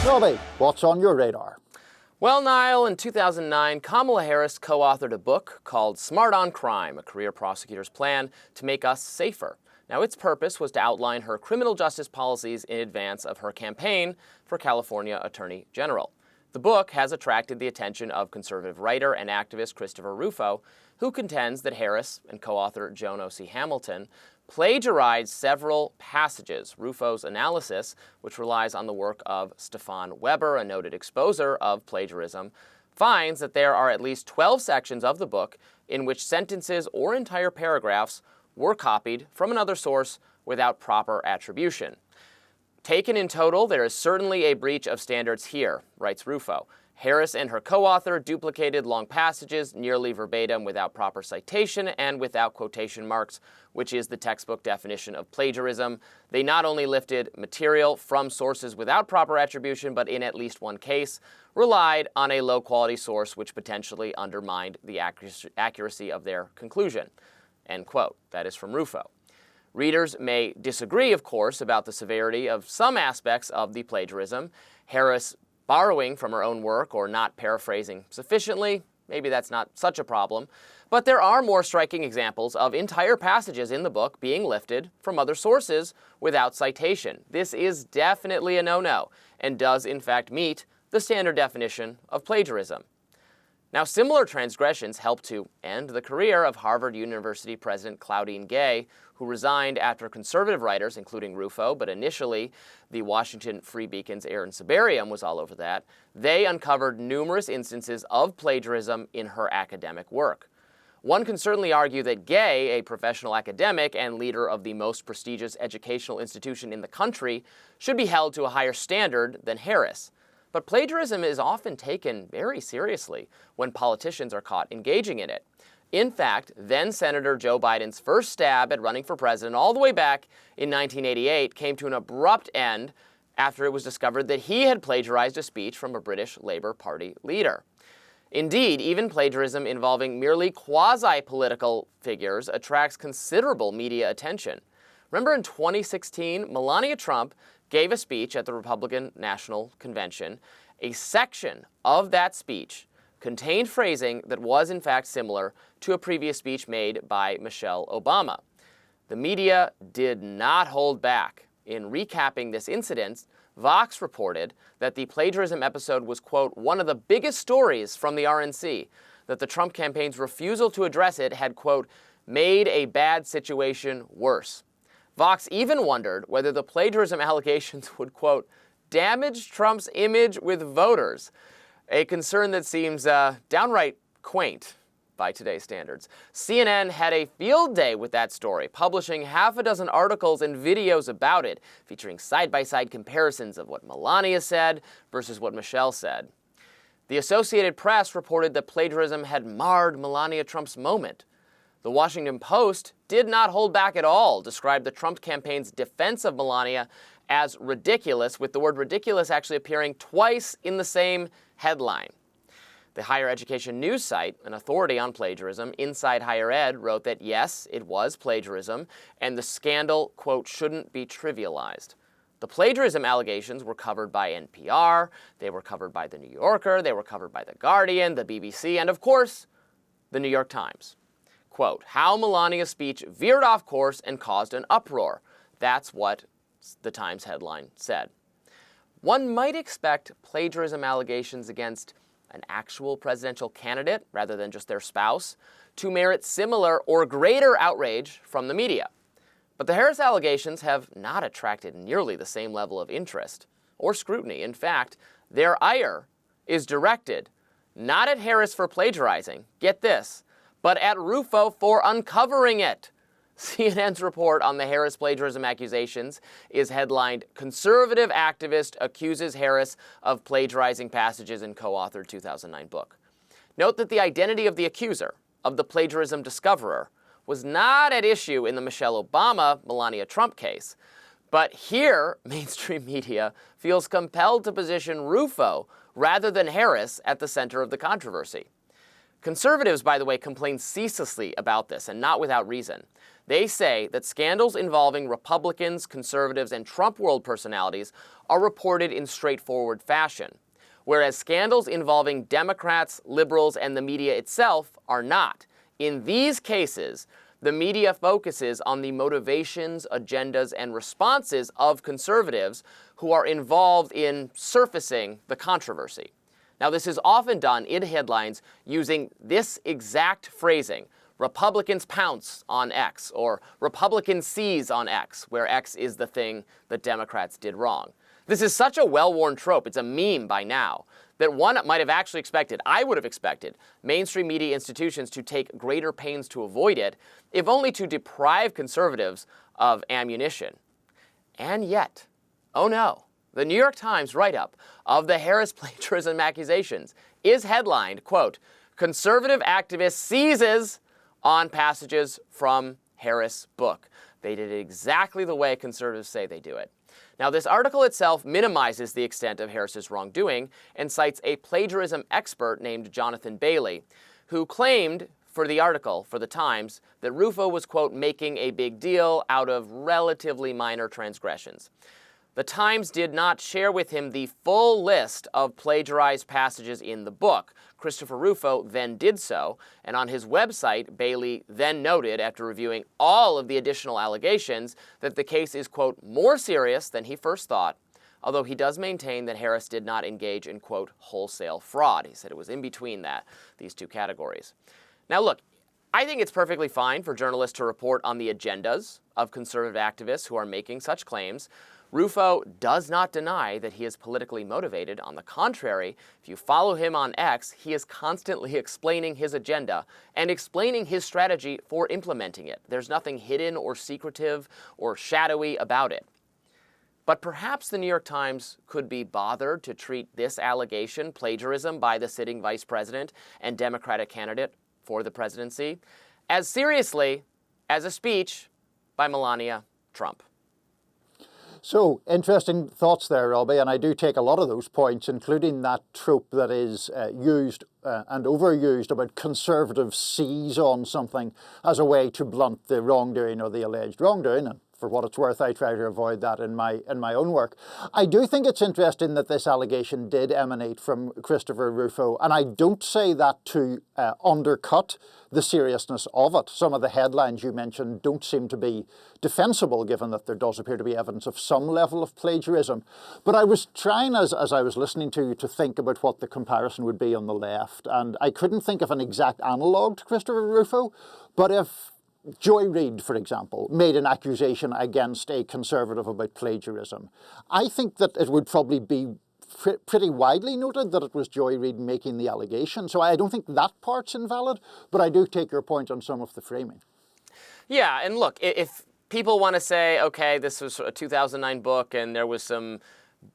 Robby, what's on your radar? Well, Niall, in 2009, Kamala Harris co-authored a book called Smart on Crime, a career prosecutor's plan to make us safer. Now, its purpose was to outline her criminal justice policies in advance of her campaign for California Attorney General. The book has attracted the attention of conservative writer and activist Christopher Rufo, who contends that Harris and co-author Joan O.C. Hamilton plagiarized several passages. Rufo's analysis, which relies on the work of Stefan Weber, a noted exposer of plagiarism, finds that there are at least 12 sections of the book in which sentences or entire paragraphs were copied from another source without proper attribution. Taken in total, there is certainly a breach of standards here, writes Rufo. Harris and her co-author duplicated long passages nearly verbatim without proper citation and without quotation marks, which is the textbook definition of plagiarism. They not only lifted material from sources without proper attribution, but in at least one case, relied on a low-quality source which potentially undermined the accuracy of their conclusion. End quote. That is from Rufo. Readers may disagree, of course, about the severity of some aspects of the plagiarism. Harris borrowing from her own work or not paraphrasing sufficiently, maybe that's not such a problem. But there are more striking examples of entire passages in the book being lifted from other sources without citation. This is definitely a no-no and does in fact meet the standard definition of plagiarism. Now, similar transgressions helped to end the career of Harvard University President Claudine Gay, who resigned after conservative writers, including Rufo, but initially the Washington Free Beacon's Aaron Sibarium was all over that. They uncovered numerous instances of plagiarism in her academic work. One can certainly argue that Gay, a professional academic and leader of the most prestigious educational institution in the country, should be held to a higher standard than Harris. But plagiarism is often taken very seriously when politicians are caught engaging in it. In fact, then-Senator Joe Biden's first stab at running for president all the way back in 1988 came to an abrupt end after it was discovered that he had plagiarized a speech from a British Labour Party leader. Indeed, even plagiarism involving merely quasi-political figures attracts considerable media attention. Remember in 2016, Melania Trump gave a speech at the Republican National Convention. A section of that speech contained phrasing that was in fact similar to a previous speech made by Michelle Obama. The media did not hold back. In recapping this incident, Vox reported that the plagiarism episode was, quote, one of the biggest stories from the RNC, that the Trump campaign's refusal to address it had, quote, made a bad situation worse. Vox even wondered whether the plagiarism allegations would, quote, damage Trump's image with voters, a concern that seems downright quaint by today's standards. CNN had a field day with that story, publishing half a dozen articles and videos about it, featuring side-by-side comparisons of what Melania said versus what Michelle said. The Associated Press reported that plagiarism had marred Melania Trump's moment. The Washington Post did not hold back at all, described the Trump campaign's defense of Melania as ridiculous, with the word ridiculous actually appearing twice in the same headline. The higher education news site, an authority on plagiarism, Inside Higher Ed, wrote that yes, it was plagiarism, and the scandal, quote, shouldn't be trivialized. The plagiarism allegations were covered by NPR, they were covered by The New Yorker, they were covered by The Guardian, the BBC, and of course, The New York Times. Quote, how Melania's speech veered off course and caused an uproar. That's what the Times headline said. One might expect plagiarism allegations against an actual presidential candidate, rather than just their spouse, to merit similar or greater outrage from the media. But the Harris allegations have not attracted nearly the same level of interest or scrutiny. In fact, their ire is directed not at Harris for plagiarizing, get this, but at Rufo for uncovering it. CNN's report on the Harris plagiarism accusations is headlined, Conservative Activist Accuses Harris of Plagiarizing Passages in Co-authored 2009 Book. Note that the identity of the accuser, of the plagiarism discoverer, was not at issue in the Michelle Obama-Melania Trump case. But here, mainstream media feels compelled to position Rufo rather than Harris at the center of the controversy. Conservatives, by the way, complain ceaselessly about this, and not without reason. They say that scandals involving Republicans, conservatives, and Trump world personalities are reported in straightforward fashion, whereas scandals involving Democrats, liberals, and the media itself are not. In these cases, the media focuses on the motivations, agendas, and responses of conservatives who are involved in surfacing the controversy. Now, this is often done in headlines using this exact phrasing: Republicans pounce on X, or Republicans seize on X, where X is the thing that Democrats did wrong. This is such a well-worn trope, it's a meme by now, that one might have actually expected, I would have expected, mainstream media institutions to take greater pains to avoid it, if only to deprive conservatives of ammunition. And yet, oh no, the New York Times write-up of the Harris plagiarism accusations is headlined, quote, "Conservative activist seizes on passages from Harris book." They did it exactly the way conservatives say they do it. Now, this article itself minimizes the extent of Harris's wrongdoing and cites a plagiarism expert named Jonathan Bailey, who claimed for the article for the Times that Rufo was, quote, "making a big deal out of relatively minor transgressions." The Times did not share with him the full list of plagiarized passages in the book. Christopher Rufo then did so, and on his website, Bailey then noted, after reviewing all of the additional allegations, that the case is, quote, "more serious than he first thought," although he does maintain that Harris did not engage in, quote, "wholesale fraud." He said it was in between these two categories. Now look, I think it's perfectly fine for journalists to report on the agendas of conservative activists who are making such claims. Rufo does not deny that he is politically motivated. On the contrary, if you follow him on X, he is constantly explaining his agenda and explaining his strategy for implementing it. There's nothing hidden or secretive or shadowy about it. But perhaps the New York Times could be bothered to treat this allegation, plagiarism by the sitting vice president and Democratic candidate for the presidency, as seriously as a speech by Melania Trump. So, interesting thoughts there, Robby, and I do take a lot of those points, including that trope that is used and overused about conservatives seize on something as a way to blunt the wrongdoing or the alleged wrongdoing. And for what it's worth, I try to avoid that in my own work. I do think it's interesting that this allegation did emanate from Christopher Rufo, and I don't say that to undercut the seriousness of it. Some of the headlines you mentioned don't seem to be defensible, given that there does appear to be evidence of some level of plagiarism. But I was trying, as I was listening to you, to think about what the comparison would be on the left, and I couldn't think of an exact analogue to Christopher Rufo, but if Joy Reid, for example, made an accusation against a conservative about plagiarism, I think that it would probably be pretty widely noted that it was Joy Reid making the allegation. So I don't think that part's invalid, but I do take your point on some of the framing. Yeah, and look, if people want to say, okay, this was a 2009 book and there was some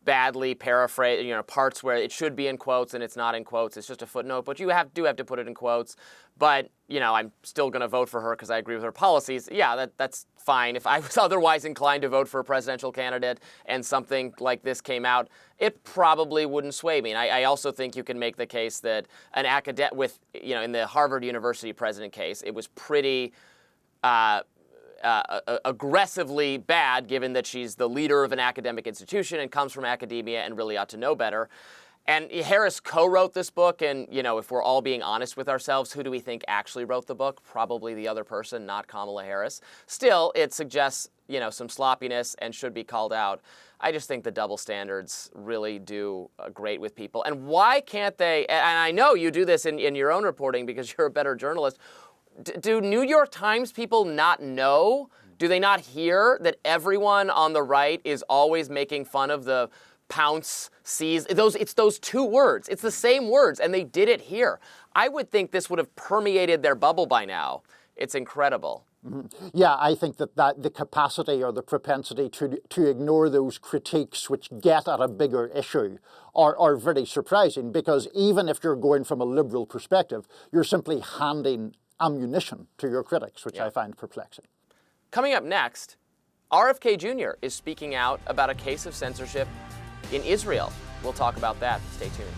badly paraphrased, parts where it should be in quotes and it's not in quotes, it's just a footnote, but you do have to put it in quotes. But, I'm still going to vote for her because I agree with her policies. Yeah, that's fine. If I was otherwise inclined to vote for a presidential candidate and something like this came out, it probably wouldn't sway me. And I also think you can make the case that an academic in the Harvard University president case, it was pretty aggressively bad, given that she's the leader of an academic institution and comes from academia and really ought to know better. And Harris co-wrote this book, and, if we're all being honest with ourselves, who do we think actually wrote the book? Probably the other person, not Kamala Harris. Still, it suggests, some sloppiness and should be called out. I just think the double standards really do grate with people. And why can't they, and I know you do this in your own reporting because you're a better journalist, do New York Times people not know? Do they not hear that everyone on the right is always making fun of the pounce, seize? It's those two words. It's the same words, and they did it here. I would think this would have permeated their bubble by now. It's incredible. Mm-hmm. Yeah, I think that the capacity or the propensity to ignore those critiques which get at a bigger issue are very surprising, because even if you're going from a liberal perspective, you're simply handing ammunition to your critics, which I find perplexing. Coming up next, RFK Jr. is speaking out about a case of censorship in Israel. We'll talk about that. Stay tuned.